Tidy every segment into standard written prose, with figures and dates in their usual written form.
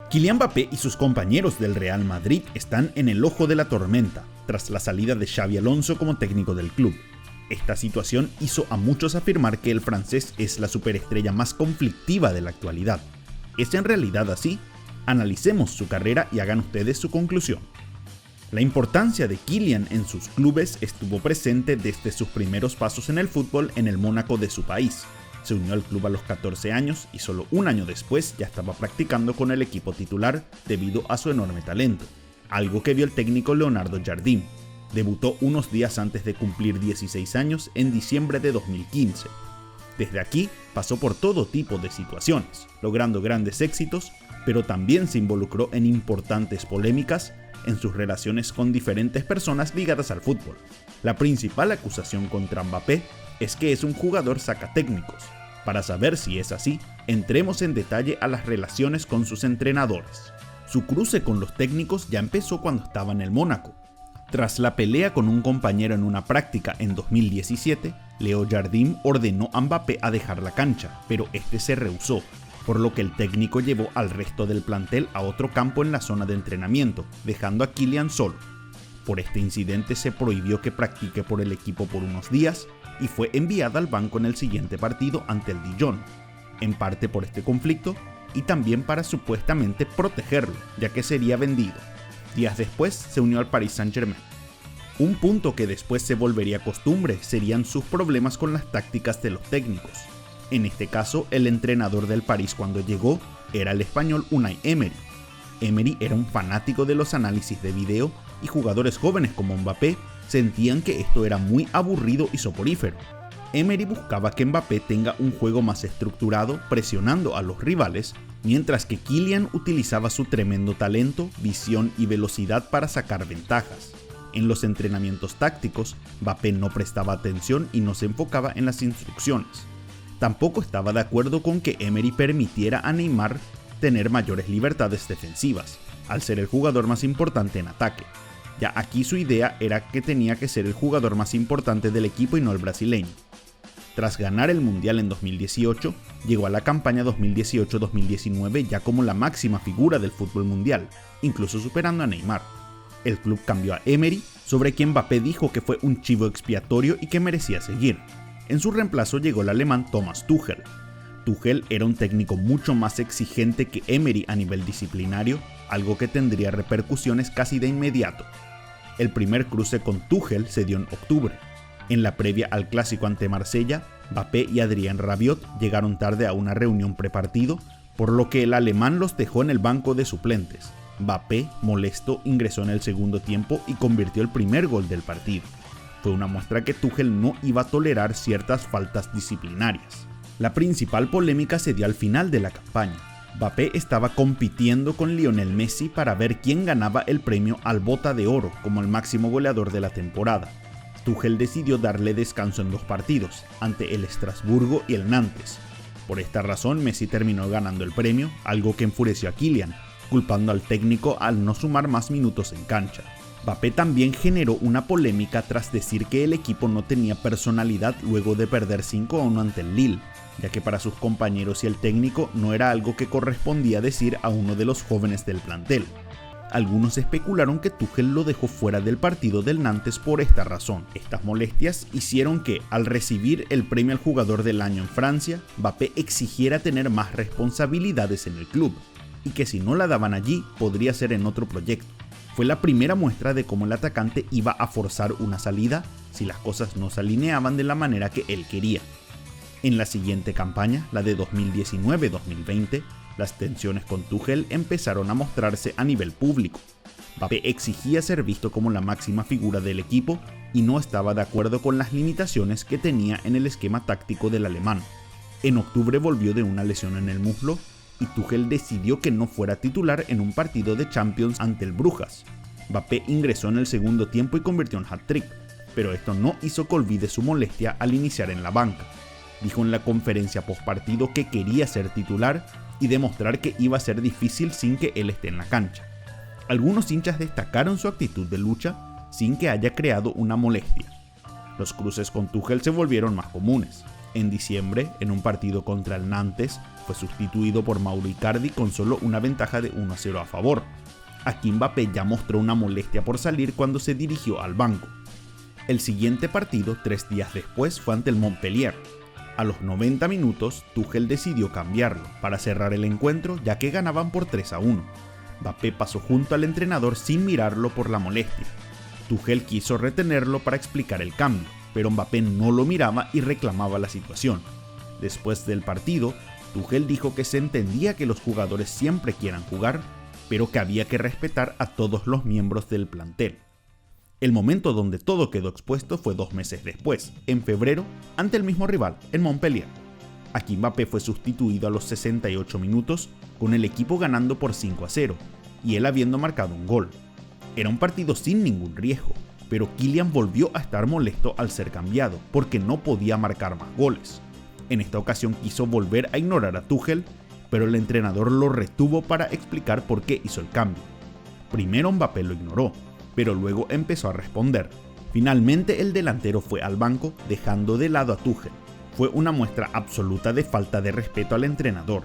Kylian Mbappé y sus compañeros del Real Madrid están en el ojo de la tormenta, tras la salida de Xabi Alonso como técnico del club. Esta situación hizo a muchos afirmar que el francés es la superestrella más conflictiva de la actualidad. ¿Es en realidad así? Analicemos su carrera y hagan ustedes su conclusión. La importancia de Kylian en sus clubes estuvo presente desde sus primeros pasos en el fútbol en el Mónaco de su país. Se unió al club a los 14 años y solo un año después ya estaba practicando con el equipo titular debido a su enorme talento, algo que vio el técnico Leonardo Jardim. Debutó unos días antes de cumplir 16 años en diciembre de 2015. Desde aquí pasó por todo tipo de situaciones, logrando grandes éxitos, pero también se involucró en importantes polémicas en sus relaciones con diferentes personas ligadas al fútbol. La principal acusación contra Mbappé es que es un jugador sacatécnicos. Para saber si es así, entremos en detalle a las relaciones con sus entrenadores. Su cruce con los técnicos ya empezó cuando estaba en el Mónaco. Tras la pelea con un compañero en una práctica en 2017, Leo Jardim ordenó a Mbappé a dejar la cancha, pero este se rehusó, por lo que el técnico llevó al resto del plantel a otro campo en la zona de entrenamiento, dejando a Kylian solo. Por este incidente se prohibió que practique por el equipo por unos días y fue enviada al banco en el siguiente partido ante el Dijon, en parte por este conflicto y también para supuestamente protegerlo, ya que sería vendido. Días después se unió al Paris Saint-Germain. Un punto que después se volvería costumbre serían sus problemas con las tácticas de los técnicos. En este caso, el entrenador del París cuando llegó era el español Unai Emery. Emery era un fanático de los análisis de video y jugadores jóvenes como Mbappé sentían que esto era muy aburrido y soporífero. Emery buscaba que Mbappé tenga un juego más estructurado, presionando a los rivales, mientras que Kylian utilizaba su tremendo talento, visión y velocidad para sacar ventajas. En los entrenamientos tácticos, Mbappé no prestaba atención y no se enfocaba en las instrucciones. Tampoco estaba de acuerdo con que Emery permitiera a Neymar tener mayores libertades defensivas, al ser el jugador más importante en ataque. Ya aquí su idea era que tenía que ser el jugador más importante del equipo y no el brasileño. Tras ganar el Mundial en 2018, llegó a la campaña 2018-2019 ya como la máxima figura del fútbol mundial, incluso superando a Neymar. El club cambió a Emery, sobre quien Mbappé dijo que fue un chivo expiatorio y que merecía seguir. En su reemplazo llegó el alemán Thomas Tuchel. Tuchel era un técnico mucho más exigente que Emery a nivel disciplinario, algo que tendría repercusiones casi de inmediato. El primer cruce con Tuchel se dio en octubre. En la previa al clásico ante Marsella, Mbappé y Adrien Rabiot llegaron tarde a una reunión prepartido, por lo que el alemán los dejó en el banco de suplentes. Mbappé, molesto, ingresó en el segundo tiempo y convirtió el primer gol del partido. Fue una muestra que Tuchel no iba a tolerar ciertas faltas disciplinarias. La principal polémica se dio al final de la campaña. Mbappé estaba compitiendo con Lionel Messi para ver quién ganaba el premio al Bota de Oro como el máximo goleador de la temporada. Tuchel decidió darle descanso en 2 partidos, ante el Estrasburgo y el Nantes. Por esta razón Messi terminó ganando el premio, algo que enfureció a Kylian, culpando al técnico al no sumar más minutos en cancha. Mbappé también generó una polémica tras decir que el equipo no tenía personalidad luego de perder 5-1 ante el Lille, ya que para sus compañeros y el técnico no era algo que correspondía decir a uno de los jóvenes del plantel. Algunos especularon que Tuchel lo dejó fuera del partido del Nantes por esta razón. Estas molestias hicieron que, al recibir el premio al jugador del año en Francia, Mbappé exigiera tener más responsabilidades en el club, y que si no la daban allí, podría ser en otro proyecto. Fue la primera muestra de cómo el atacante iba a forzar una salida si las cosas no se alineaban de la manera que él quería. En la siguiente campaña, la de 2019-2020, las tensiones con Tuchel empezaron a mostrarse a nivel público. Mbappé exigía ser visto como la máxima figura del equipo y no estaba de acuerdo con las limitaciones que tenía en el esquema táctico del alemán. En octubre volvió de una lesión en el muslo y Tuchel decidió que no fuera titular en un partido de Champions ante el Brujas. Mbappé ingresó en el segundo tiempo y convirtió un hat-trick, pero esto no hizo que olvide su molestia al iniciar en la banca. Dijo en la conferencia postpartido que quería ser titular y demostrar que iba a ser difícil sin que él esté en la cancha. Algunos hinchas destacaron su actitud de lucha sin que haya creado una molestia. Los cruces con Tuchel se volvieron más comunes. En diciembre, en un partido contra el Nantes, fue sustituido por Mauro Icardi con solo una ventaja de 1-0 a favor. Aquí Mbappé ya mostró una molestia por salir cuando se dirigió al banco. El siguiente partido, 3 días después, fue ante el Montpellier. A los 90 minutos, Tuchel decidió cambiarlo para cerrar el encuentro ya que ganaban por 3-1. Mbappé pasó junto al entrenador sin mirarlo por la molestia. Tuchel quiso retenerlo para explicar el cambio, pero Mbappé no lo miraba y reclamaba la situación. Después del partido, Tuchel dijo que se entendía que los jugadores siempre quieran jugar, pero que había que respetar a todos los miembros del plantel. El momento donde todo quedó expuesto fue 2 meses después, en febrero, ante el mismo rival, el Montpellier. Aquí Mbappé fue sustituido a los 68 minutos, con el equipo ganando por 5-0, y él habiendo marcado un gol. Era un partido sin ningún riesgo, pero Kylian volvió a estar molesto al ser cambiado, porque no podía marcar más goles. En esta ocasión quiso volver a ignorar a Tuchel, pero el entrenador lo retuvo para explicar por qué hizo el cambio. Primero Mbappé lo ignoró, pero luego empezó a responder. Finalmente el delantero fue al banco, dejando de lado a Tuchel. Fue una muestra absoluta de falta de respeto al entrenador.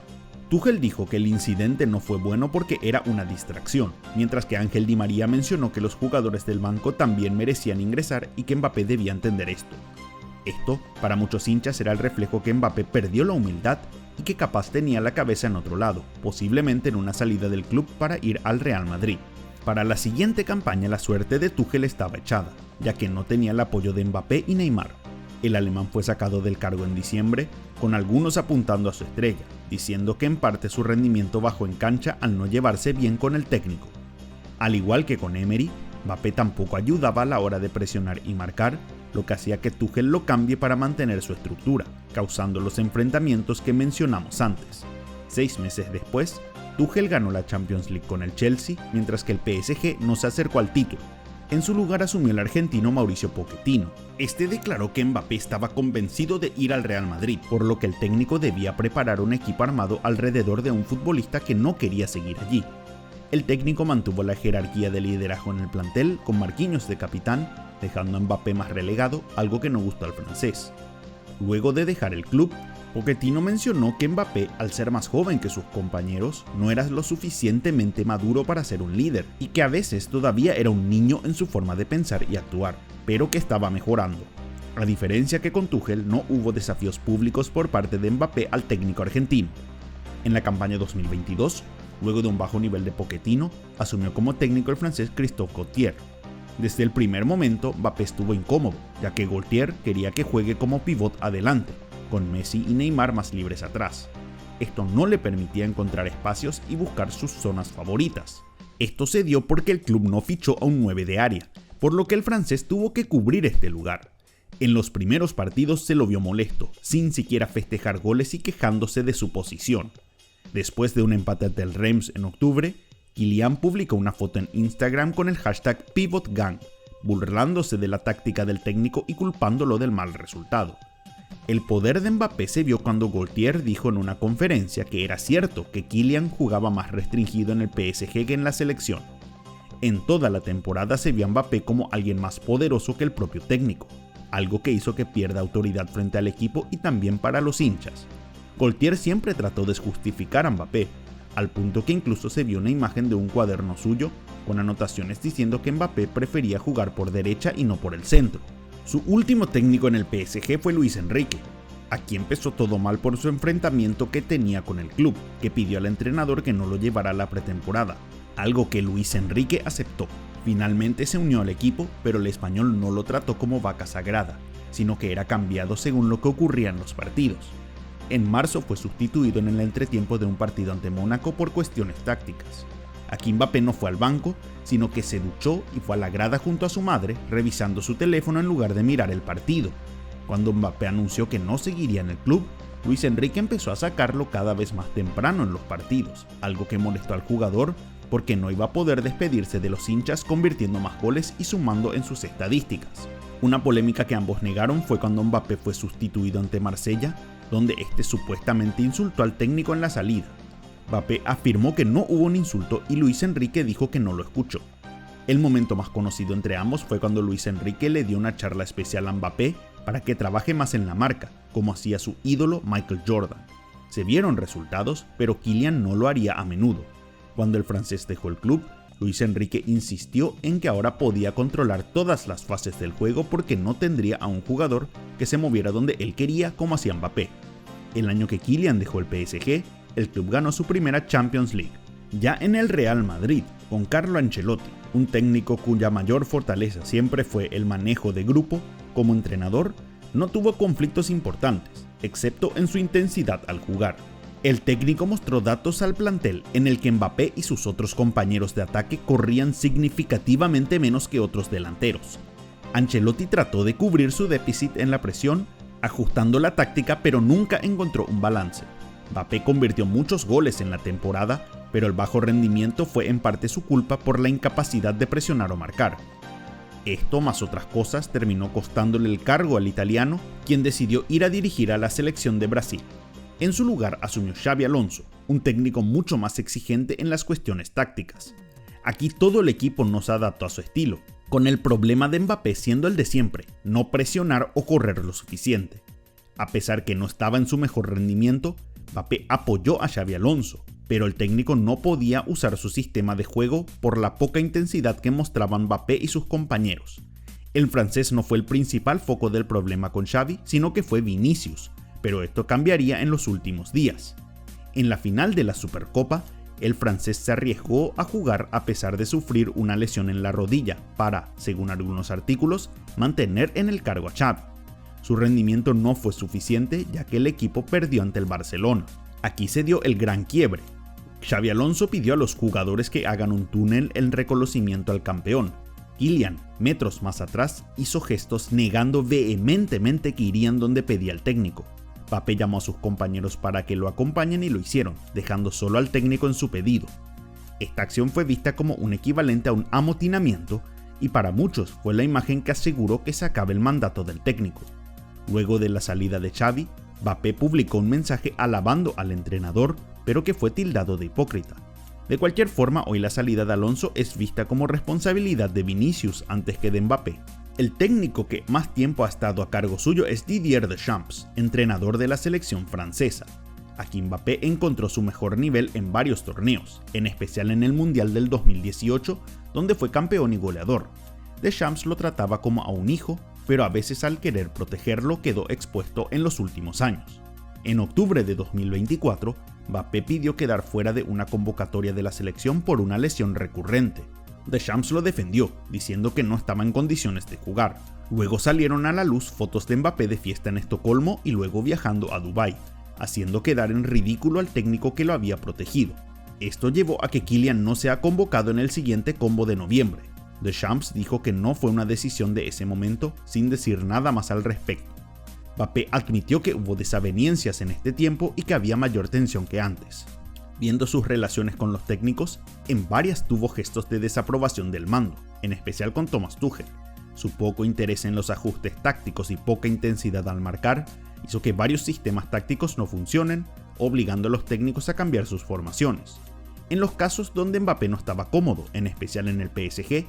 Tuchel dijo que el incidente no fue bueno porque era una distracción, mientras que Ángel Di María mencionó que los jugadores del banco también merecían ingresar y que Mbappé debía entender esto. Esto, para muchos hinchas, era el reflejo que Mbappé perdió la humildad y que capaz tenía la cabeza en otro lado, posiblemente en una salida del club para ir al Real Madrid. Para la siguiente campaña la suerte de Tuchel estaba echada, ya que no tenía el apoyo de Mbappé y Neymar. El alemán fue sacado del cargo en diciembre, con algunos apuntando a su estrella, diciendo que en parte su rendimiento bajó en cancha al no llevarse bien con el técnico. Al igual que con Emery, Mbappé tampoco ayudaba a la hora de presionar y marcar, lo que hacía que Tuchel lo cambie para mantener su estructura, causando los enfrentamientos que mencionamos antes. 6 meses después, Tuchel ganó la Champions League con el Chelsea, mientras que el PSG no se acercó al título. En su lugar asumió el argentino Mauricio Pochettino. Este declaró que Mbappé estaba convencido de ir al Real Madrid, por lo que el técnico debía preparar un equipo armado alrededor de un futbolista que no quería seguir allí. El técnico mantuvo la jerarquía de liderazgo en el plantel, con Marquinhos de capitán, dejando a Mbappé más relegado, algo que no gustó al francés. Luego de dejar el club, Pochettino mencionó que Mbappé, al ser más joven que sus compañeros, no era lo suficientemente maduro para ser un líder y que a veces todavía era un niño en su forma de pensar y actuar, pero que estaba mejorando. A diferencia que con Tuchel no hubo desafíos públicos por parte de Mbappé al técnico argentino. En la campaña 2022, luego de un bajo nivel de Pochettino, asumió como técnico el francés Christophe Galtier. Desde el primer momento, Mbappé estuvo incómodo, ya que Galtier quería que juegue como pivot adelante, con Messi y Neymar más libres atrás. Esto no le permitía encontrar espacios y buscar sus zonas favoritas. Esto se dio porque el club no fichó a un 9 de área, por lo que el francés tuvo que cubrir este lugar. En los primeros partidos se lo vio molesto, sin siquiera festejar goles y quejándose de su posición. Después de un empate ante el Reims en octubre, Kylian publicó una foto en Instagram con el hashtag PivotGang, burlándose de la táctica del técnico y culpándolo del mal resultado. El poder de Mbappé se vio cuando Galtier dijo en una conferencia que era cierto que Kylian jugaba más restringido en el PSG que en la selección. En toda la temporada se vio a Mbappé como alguien más poderoso que el propio técnico, algo que hizo que pierda autoridad frente al equipo y también para los hinchas. Galtier siempre trató de justificar a Mbappé, al punto que incluso se vio una imagen de un cuaderno suyo con anotaciones diciendo que Mbappé prefería jugar por derecha y no por el centro. Su último técnico en el PSG fue Luis Enrique. Aquí empezó todo mal por su enfrentamiento que tenía con el club, que pidió al entrenador que no lo llevara a la pretemporada, algo que Luis Enrique aceptó. Finalmente se unió al equipo, pero el español no lo trató como vaca sagrada, sino que era cambiado según lo que ocurría en los partidos. En marzo fue sustituido en el entretiempo de un partido ante Mónaco por cuestiones tácticas. Aquí Mbappé no fue al banco, sino que se duchó y fue a la grada junto a su madre, revisando su teléfono en lugar de mirar el partido. Cuando Mbappé anunció que no seguiría en el club, Luis Enrique empezó a sacarlo cada vez más temprano en los partidos, algo que molestó al jugador porque no iba a poder despedirse de los hinchas convirtiendo más goles y sumando en sus estadísticas. Una polémica que ambos negaron fue cuando Mbappé fue sustituido ante Marsella, donde este supuestamente insultó al técnico en la salida. Mbappé afirmó que no hubo un insulto y Luis Enrique dijo que no lo escuchó. El momento más conocido entre ambos fue cuando Luis Enrique le dio una charla especial a Mbappé para que trabaje más en la marca, como hacía su ídolo Michael Jordan. Se vieron resultados, pero Kylian no lo haría a menudo. Cuando el francés dejó el club, Luis Enrique insistió en que ahora podía controlar todas las fases del juego porque no tendría a un jugador que se moviera donde él quería como hacía Mbappé. El año que Kylian dejó el PSG, el club ganó su primera Champions League. Ya en el Real Madrid, con Carlo Ancelotti, un técnico cuya mayor fortaleza siempre fue el manejo de grupo, como entrenador, no tuvo conflictos importantes, excepto en su intensidad al jugar. El técnico mostró datos al plantel en el que Mbappé y sus otros compañeros de ataque corrían significativamente menos que otros delanteros. Ancelotti trató de cubrir su déficit en la presión, ajustando la táctica, pero nunca encontró un balance. Mbappé convirtió muchos goles en la temporada, pero el bajo rendimiento fue en parte su culpa por la incapacidad de presionar o marcar. Esto, más otras cosas, terminó costándole el cargo al italiano, quien decidió ir a dirigir a la selección de Brasil. En su lugar asumió Xabi Alonso, un técnico mucho más exigente en las cuestiones tácticas. Aquí todo el equipo no se adaptó a su estilo, con el problema de Mbappé siendo el de siempre, no presionar o correr lo suficiente. A pesar que no estaba en su mejor rendimiento, Mbappé apoyó a Xabi Alonso, pero el técnico no podía usar su sistema de juego por la poca intensidad que mostraban Mbappé y sus compañeros. El francés no fue el principal foco del problema con Xavi, sino que fue Vinicius, pero esto cambiaría en los últimos días. En la final de la Supercopa, el francés se arriesgó a jugar a pesar de sufrir una lesión en la rodilla para, según algunos artículos, mantener en el cargo a Xavi. Su rendimiento no fue suficiente ya que el equipo perdió ante el Barcelona. Aquí se dio el gran quiebre. Xabi Alonso pidió a los jugadores que hagan un túnel en reconocimiento al campeón. Kylian, metros más atrás, hizo gestos negando vehementemente que irían donde pedía el técnico. Mbappé llamó a sus compañeros para que lo acompañen y lo hicieron, dejando solo al técnico en su pedido. Esta acción fue vista como un equivalente a un amotinamiento y para muchos fue la imagen que aseguró que se acabe el mandato del técnico. Luego de la salida de Xavi, Mbappé publicó un mensaje alabando al entrenador, pero que fue tildado de hipócrita. De cualquier forma, hoy la salida de Alonso es vista como responsabilidad de Vinicius antes que de Mbappé. El técnico que más tiempo ha estado a cargo suyo es Didier Deschamps, entrenador de la selección francesa. Aquí Mbappé encontró su mejor nivel en varios torneos, en especial en el Mundial del 2018, donde fue campeón y goleador. Deschamps lo trataba como a un hijo, pero a veces al querer protegerlo quedó expuesto en los últimos años. En octubre de 2024, Mbappé pidió quedar fuera de una convocatoria de la selección por una lesión recurrente. Deschamps lo defendió, diciendo que no estaba en condiciones de jugar. Luego salieron a la luz fotos de Mbappé de fiesta en Estocolmo y luego viajando a Dubái, haciendo quedar en ridículo al técnico que lo había protegido. Esto llevó a que Kylian no sea convocado en el siguiente combo de noviembre. Deschamps dijo que no fue una decisión de ese momento, sin decir nada más al respecto. Mbappé admitió que hubo desavenencias en este tiempo y que había mayor tensión que antes. Viendo sus relaciones con los técnicos, en varias tuvo gestos de desaprobación del mando, en especial con Thomas Tuchel. Su poco interés en los ajustes tácticos y poca intensidad al marcar hizo que varios sistemas tácticos no funcionen, obligando a los técnicos a cambiar sus formaciones. En los casos donde Mbappé no estaba cómodo, en especial en el PSG,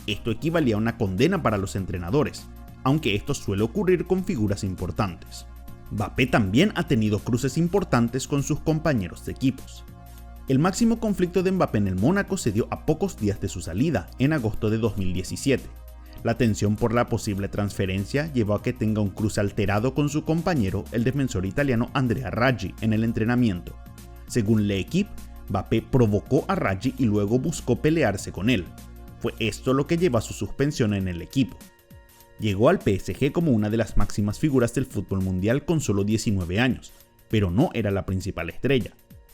esto equivalía a una condena para los entrenadores, aunque esto suele ocurrir con figuras importantes. Mbappé también ha tenido cruces importantes con sus compañeros de equipos. El máximo conflicto de Mbappé en el Mónaco se dio a pocos días de su salida, en agosto de 2017. La tensión por la posible transferencia llevó a que tenga un cruce alterado con su compañero, el defensor italiano Andrea Raggi, en el entrenamiento. Según L'Équipe, Mbappé provocó a Raggi y luego buscó pelearse con él. Fue esto lo que llevó a su suspensión en el equipo. Llegó al PSG como una de las máximas figuras del fútbol mundial con solo 19 años, pero no era la principal estrella.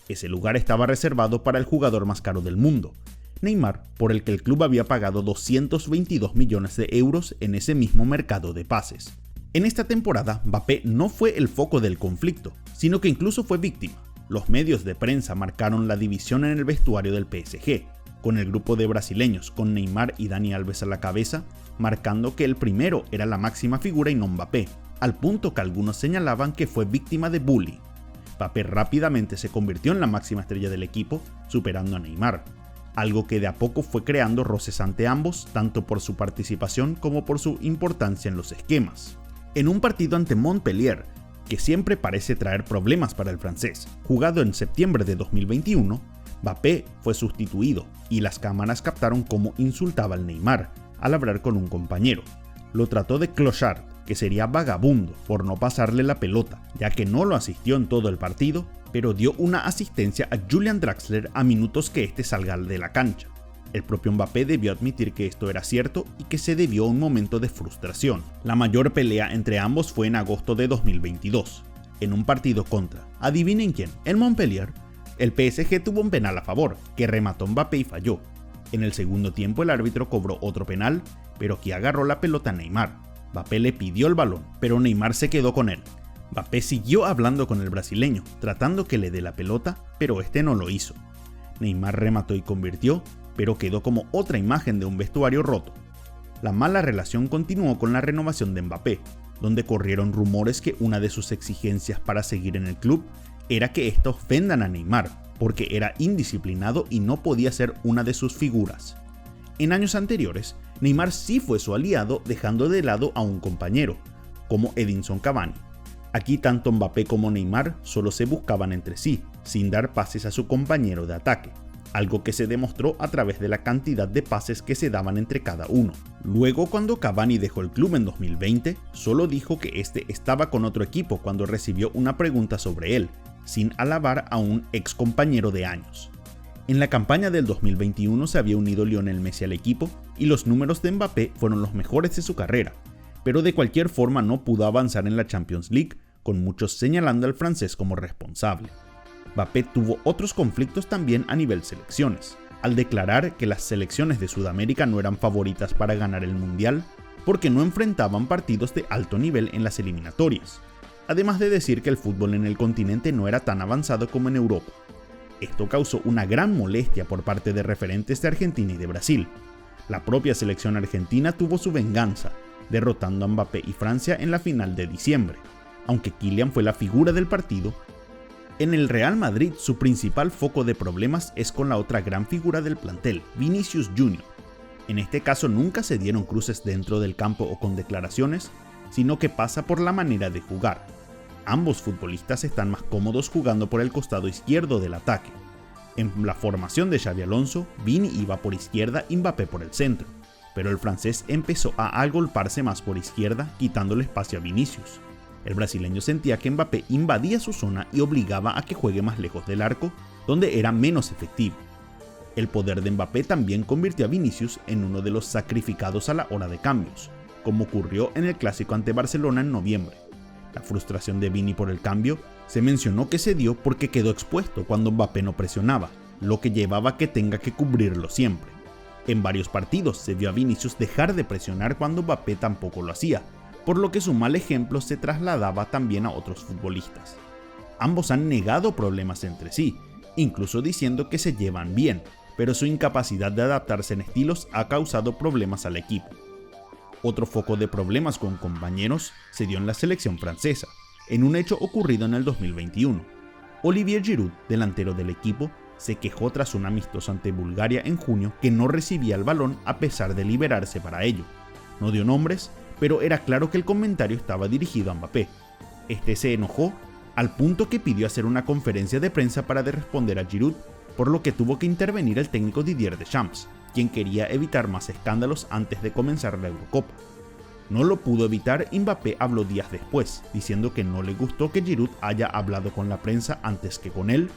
Ese lugar estaba reservado para el jugador más caro del mundo, Neymar, por el que el club había pagado 222 millones de euros en ese mismo mercado de pases. En esta temporada, Mbappé no fue el foco del conflicto, sino que incluso fue víctima. Los medios de prensa marcaron la división en el vestuario del PSG, con el grupo de brasileños con Neymar y Dani Alves a la cabeza, marcando que el primero era la máxima figura y no Mbappé, al punto que algunos señalaban que fue víctima de bullying. Mbappé rápidamente se convirtió en la máxima estrella del equipo, superando a Neymar, algo que de a poco fue creando roces ante ambos, tanto por su participación como por su importancia en los esquemas. En un partido ante Montpellier, que siempre parece traer problemas para el francés. Jugado en septiembre de 2021, Mbappé fue sustituido y las cámaras captaron cómo insultaba al Neymar al hablar con un compañero. Lo trató de clochard, que sería vagabundo, por no pasarle la pelota, ya que no lo asistió en todo el partido, pero dio una asistencia a Julian Draxler a minutos que este salga de la cancha. El propio Mbappé debió admitir que esto era cierto y que se debió a un momento de frustración. La mayor pelea entre ambos fue en agosto de 2022, en un partido contra, adivinen quién, el Montpellier. El PSG tuvo un penal a favor, que remató Mbappé y falló. En el segundo tiempo el árbitro cobró otro penal, pero que agarró la pelota a Neymar. Mbappé le pidió el balón, pero Neymar se quedó con él. Mbappé siguió hablando con el brasileño, tratando que le dé la pelota, pero este no lo hizo. Neymar remató y convirtió, pero quedó como otra imagen de un vestuario roto. La mala relación continuó con la renovación de Mbappé, donde corrieron rumores que una de sus exigencias para seguir en el club era que estos ofendan a Neymar, porque era indisciplinado y no podía ser una de sus figuras. En años anteriores, Neymar sí fue su aliado, dejando de lado a un compañero, como Edinson Cavani. Aquí tanto Mbappé como Neymar solo se buscaban entre sí, sin dar pases a su compañero de ataque, algo que se demostró a través de la cantidad de pases que se daban entre cada uno. Luego, cuando Cavani dejó el club en 2020, solo dijo que este estaba con otro equipo cuando recibió una pregunta sobre él, sin alabar a un ex compañero de años. En la campaña del 2021 se había unido Lionel Messi al equipo y los números de Mbappé fueron los mejores de su carrera, pero de cualquier forma no pudo avanzar en la Champions League, con muchos señalando al francés como responsable. Mbappé tuvo otros conflictos también a nivel selecciones, al declarar que las selecciones de Sudamérica no eran favoritas para ganar el Mundial porque no enfrentaban partidos de alto nivel en las eliminatorias, además de decir que el fútbol en el continente no era tan avanzado como en Europa. Esto causó una gran molestia por parte de referentes de Argentina y de Brasil. La propia selección argentina tuvo su venganza, derrotando a Mbappé y Francia en la final de diciembre, aunque Kylian fue la figura del partido. En el Real Madrid su principal foco de problemas es con la otra gran figura del plantel, Vinicius Jr. En este caso nunca se dieron cruces dentro del campo o con declaraciones, sino que pasa por la manera de jugar. Ambos futbolistas están más cómodos jugando por el costado izquierdo del ataque. En la formación de Xabi Alonso, Vini iba por izquierda y Mbappé por el centro, pero el francés empezó a agolparse más por izquierda, quitándole espacio a Vinicius. El brasileño sentía que Mbappé invadía su zona y obligaba a que juegue más lejos del arco, donde era menos efectivo. El poder de Mbappé también convirtió a Vinicius en uno de los sacrificados a la hora de cambios, como ocurrió en el clásico ante Barcelona en noviembre. La frustración de Vini por el cambio se mencionó que se dio porque quedó expuesto cuando Mbappé no presionaba, lo que llevaba a que tenga que cubrirlo siempre. En varios partidos se vio a Vinicius dejar de presionar cuando Mbappé tampoco lo hacía, por lo que su mal ejemplo se trasladaba también a otros futbolistas. Ambos han negado problemas entre sí, incluso diciendo que se llevan bien, pero su incapacidad de adaptarse en estilos ha causado problemas al equipo. Otro foco de problemas con compañeros se dio en la selección francesa, en un hecho ocurrido en el 2021. Olivier Giroud, delantero del equipo, se quejó tras un amistoso ante Bulgaria en junio que no recibía el balón a pesar de liberarse para ello. No dio nombres, pero era claro que el comentario estaba dirigido a Mbappé. Este se enojó al punto que pidió hacer una conferencia de prensa para responder a Giroud, por lo que tuvo que intervenir el técnico Didier Deschamps, quien quería evitar más escándalos antes de comenzar la Eurocopa. No lo pudo evitar y Mbappé habló días después, diciendo que no le gustó que Giroud haya hablado con la prensa antes que con él,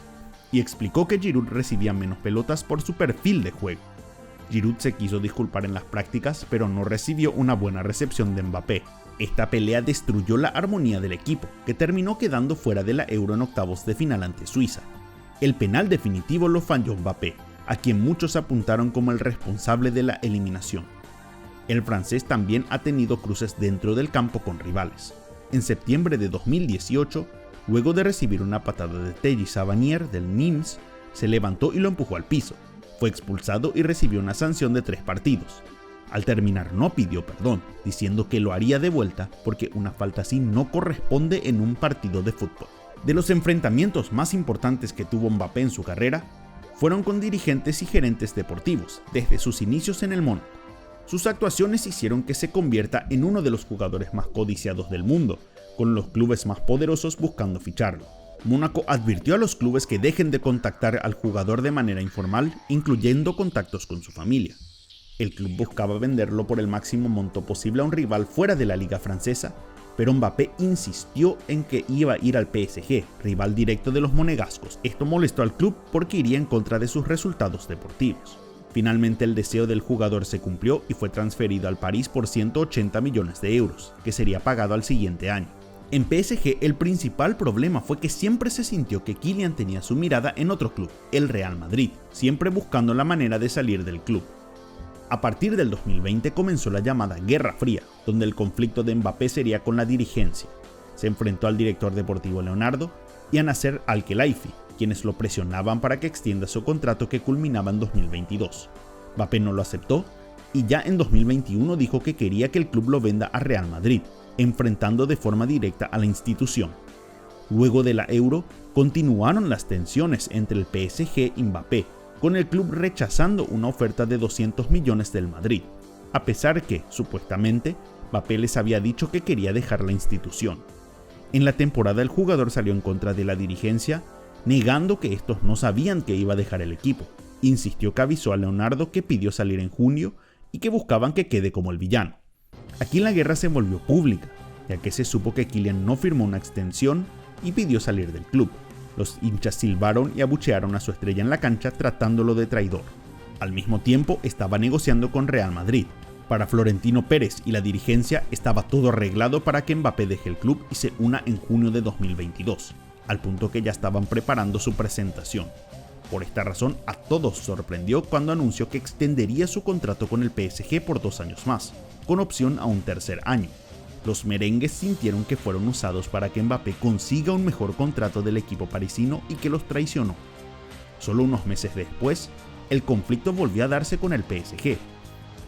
y explicó que Giroud recibía menos pelotas por su perfil de juego. Giroud se quiso disculpar en las prácticas, pero no recibió una buena recepción de Mbappé. Esta pelea destruyó la armonía del equipo, que terminó quedando fuera de la Euro en octavos de final ante Suiza. El penal definitivo lo falló Mbappé, a quien muchos apuntaron como el responsable de la eliminación. El francés también ha tenido cruces dentro del campo con rivales. En septiembre de 2018, luego de recibir una patada de Thierry Savanier del Nimes, se levantó y lo empujó al piso. Fue expulsado y recibió una sanción de 3 partidos. Al terminar no pidió perdón, diciendo que lo haría de vuelta porque una falta así no corresponde en un partido de fútbol. De los enfrentamientos más importantes que tuvo Mbappé en su carrera, fueron con dirigentes y gerentes deportivos, desde sus inicios en el Mónaco. Sus actuaciones hicieron que se convierta en uno de los jugadores más codiciados del mundo, con los clubes más poderosos buscando ficharlo. Mónaco advirtió a los clubes que dejen de contactar al jugador de manera informal, incluyendo contactos con su familia. El club buscaba venderlo por el máximo monto posible a un rival fuera de la liga francesa, pero Mbappé insistió en que iba a ir al PSG, rival directo de los monegascos. Esto molestó al club porque iría en contra de sus resultados deportivos. Finalmente el deseo del jugador se cumplió y fue transferido al París por 180 millones de euros, que sería pagado al siguiente año. En PSG el principal problema fue que siempre se sintió que Kylian tenía su mirada en otro club, el Real Madrid, siempre buscando la manera de salir del club. A partir del 2020 comenzó la llamada Guerra Fría, donde el conflicto de Mbappé sería con la dirigencia. Se enfrentó al director deportivo Leonardo y a Nasser Al-Khelaifi, quienes lo presionaban para que extienda su contrato que culminaba en 2022. Mbappé no lo aceptó y ya en 2021 dijo que quería que el club lo venda a Real Madrid, enfrentando de forma directa a la institución. Luego de la Euro, continuaron las tensiones entre el PSG y Mbappé, con el club rechazando una oferta de 200 millones del Madrid, a pesar que, supuestamente, Mbappé les había dicho que quería dejar la institución. En la temporada el jugador salió en contra de la dirigencia, negando que estos no sabían que iba a dejar el equipo. Insistió que avisó a Leonardo que pidió salir en junio y que buscaban que quede como el villano. Aquí la guerra se volvió pública, ya que se supo que Kylian no firmó una extensión y pidió salir del club. Los hinchas silbaron y abuchearon a su estrella en la cancha tratándolo de traidor. Al mismo tiempo estaba negociando con Real Madrid. Para Florentino Pérez y la dirigencia estaba todo arreglado para que Mbappé deje el club y se una en junio de 2022, al punto que ya estaban preparando su presentación. Por esta razón a todos sorprendió cuando anunció que extendería su contrato con el PSG por 2 años más, con opción a un tercer año. Los merengues sintieron que fueron usados para que Mbappé consiga un mejor contrato del equipo parisino y que los traicionó. Solo unos meses después, el conflicto volvió a darse con el PSG,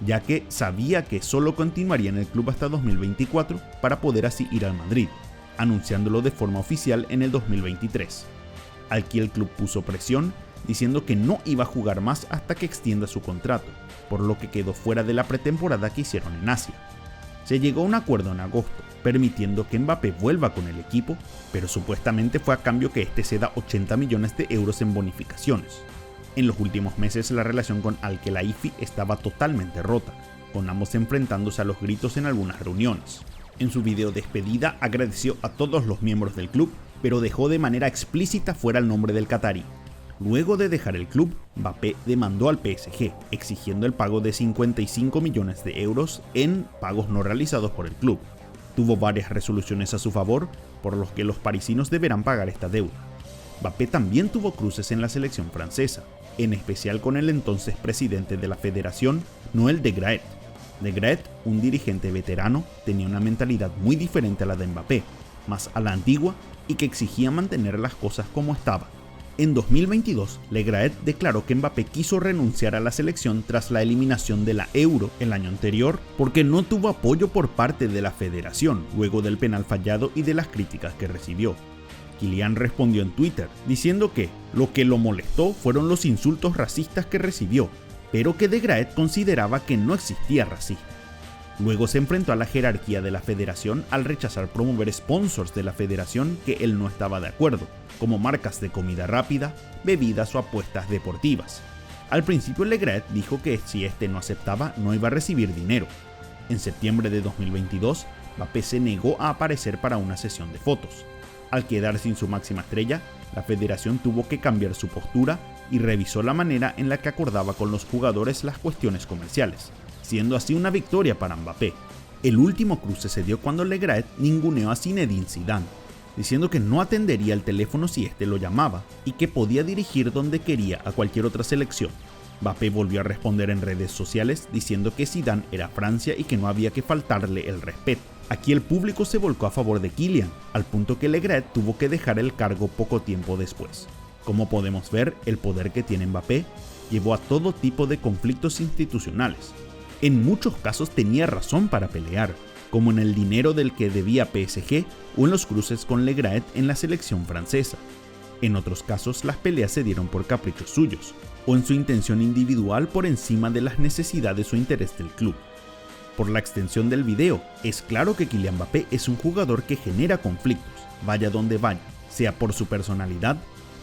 ya que sabía que solo continuaría en el club hasta 2024 para poder así ir al Madrid, anunciándolo de forma oficial en el 2023. Aquí el club puso presión, diciendo que no iba a jugar más hasta que extienda su contrato, por lo que quedó fuera de la pretemporada que hicieron en Asia. Se llegó a un acuerdo en agosto, permitiendo que Mbappé vuelva con el equipo, pero supuestamente fue a cambio que este ceda 80 millones de euros en bonificaciones. En los últimos meses la relación con Al-Khelaifi estaba totalmente rota, con ambos enfrentándose a los gritos en algunas reuniones. En su video despedida agradeció a todos los miembros del club, pero dejó de manera explícita fuera el nombre del catarí. Luego de dejar el club, Mbappé demandó al PSG, exigiendo el pago de 55 millones de euros en pagos no realizados por el club. Tuvo varias resoluciones a su favor, por los que los parisinos deberán pagar esta deuda. Mbappé también tuvo cruces en la selección francesa, en especial con el entonces presidente de la federación, Noël Le Graët. Le Graët, un dirigente veterano, tenía una mentalidad muy diferente a la de Mbappé, más a la antigua y que exigía mantener las cosas como estaban. En 2022, Le Graët declaró que Mbappé quiso renunciar a la selección tras la eliminación de la Euro el año anterior porque no tuvo apoyo por parte de la federación luego del penal fallado y de las críticas que recibió. Kylian respondió en Twitter diciendo que lo que lo molestó fueron los insultos racistas que recibió, pero que Le Graët consideraba que no existía racismo. Luego se enfrentó a la jerarquía de la federación al rechazar promover sponsors de la federación que él no estaba de acuerdo, como marcas de comida rápida, bebidas o apuestas deportivas. Al principio Le Graët dijo que si este no aceptaba no iba a recibir dinero. En septiembre de 2022, Mbappé se negó a aparecer para una sesión de fotos. Al quedar sin su máxima estrella, la federación tuvo que cambiar su postura y revisó la manera en la que acordaba con los jugadores las cuestiones comerciales, siendo así una victoria para Mbappé. El último cruce se dio cuando Le Graët ninguneó a Zinedine Zidane, diciendo que no atendería el teléfono si este lo llamaba y que podía dirigir donde quería a cualquier otra selección. Mbappé volvió a responder en redes sociales diciendo que Zidane era Francia y que no había que faltarle el respeto. Aquí el público se volcó a favor de Kylian, al punto que Le Graët tuvo que dejar el cargo poco tiempo después. Como podemos ver, el poder que tiene Mbappé llevó a todo tipo de conflictos institucionales. En muchos casos tenía razón para pelear, como en el dinero del que debía PSG o en los cruces con Le Graët en la selección francesa. En otros casos las peleas se dieron por caprichos suyos, o en su intención individual por encima de las necesidades o interés del club. Por la extensión del video, es claro que Kylian Mbappé es un jugador que genera conflictos, vaya donde vaya, sea por su personalidad,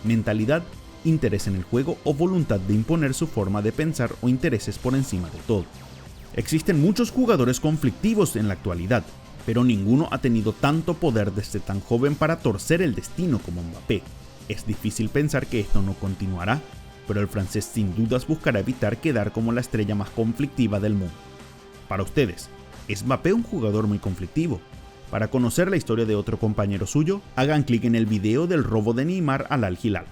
mentalidad, interés en el juego o voluntad de imponer su forma de pensar o intereses por encima de todo. Existen muchos jugadores conflictivos en la actualidad, pero ninguno ha tenido tanto poder desde tan joven para torcer el destino como Mbappé. Es difícil pensar que esto no continuará, pero el francés sin dudas buscará evitar quedar como la estrella más conflictiva del mundo. Para ustedes, ¿es Mbappé un jugador muy conflictivo? Para conocer la historia de otro compañero suyo, hagan clic en el video del robo de Neymar al Al Hilal.